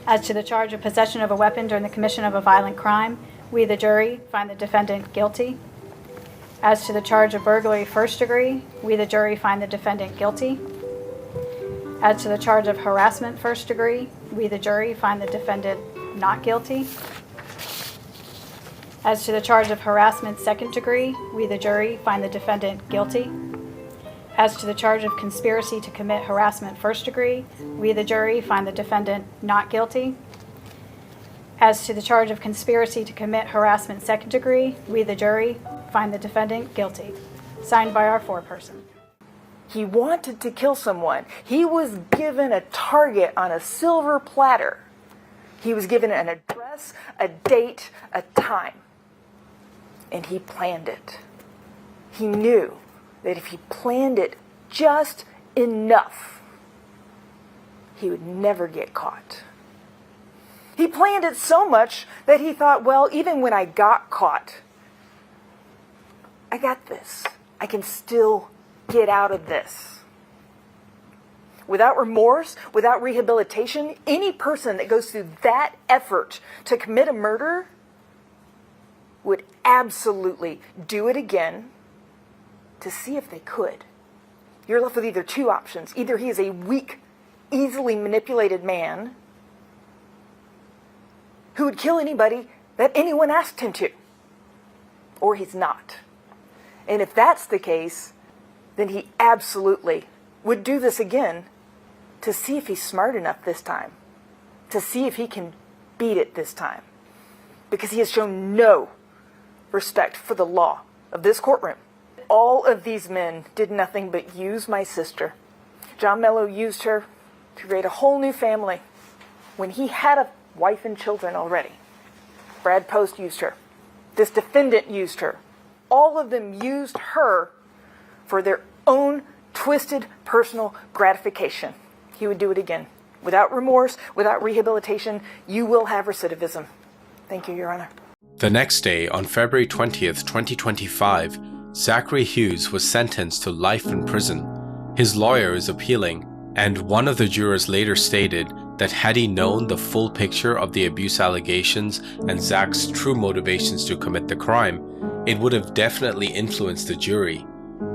As to the charge of possession of a weapon during the commission of a violent crime, we, the jury, find the defendant guilty. As to the charge of burglary first degree, we, the jury, find the defendant guilty. As to the charge of harassment first degree, we, the jury, find the defendant not guilty. As to the charge of harassment second degree, we, the jury, find the defendant guilty. As to the charge of conspiracy to commit harassment first degree, we, the jury, find the defendant not guilty. As to the charge of conspiracy to commit harassment second degree, we, the jury, find the defendant guilty. Signed by our foreperson.
He wanted to kill someone. He was given a target on a silver platter. He was given an address, a date, a time. And he planned it. He knew that if he planned it just enough, he would never get caught. He planned it so much that he thought, well, even when I got caught, I got this. I can still get out of this. Without remorse, without rehabilitation, any person that goes through that effort to commit a murder would absolutely do it again to see if they could. You're left with either two options. Either he is a weak, easily manipulated man who would kill anybody that anyone asked him to, or he's not. And if that's the case, then he absolutely would do this again to see if he's smart enough this time, to see if he can beat it this time, because he has shown no respect for the law of this courtroom. All of these men did nothing but use my sister. John Mello used her to create a whole new family when he had a wife and children already. Brad Post used her. This defendant used her. All of them used her for their own twisted personal gratification. He would do it again. Without remorse, without rehabilitation, you will have recidivism. Thank you, Your Honor.
The next day, on February 20th, 2025, Zachary Hughes was sentenced to life in prison. His lawyer is appealing, and one of the jurors later stated that had he known the full picture of the abuse allegations and Zach's true motivations to commit the crime, it would have definitely influenced the jury.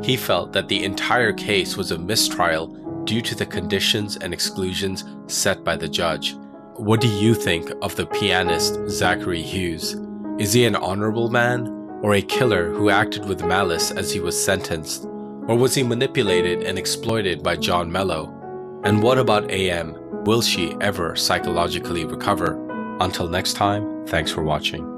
He felt that the entire case was a mistrial due to the conditions and exclusions set by the judge. What do you think of the pianist Zachary Hughes? Is he an honorable man, or a killer who acted with malice as he was sentenced? Or was he manipulated and exploited by John Mello? And what about AM? Will she ever psychologically recover? Until next time, thanks for watching.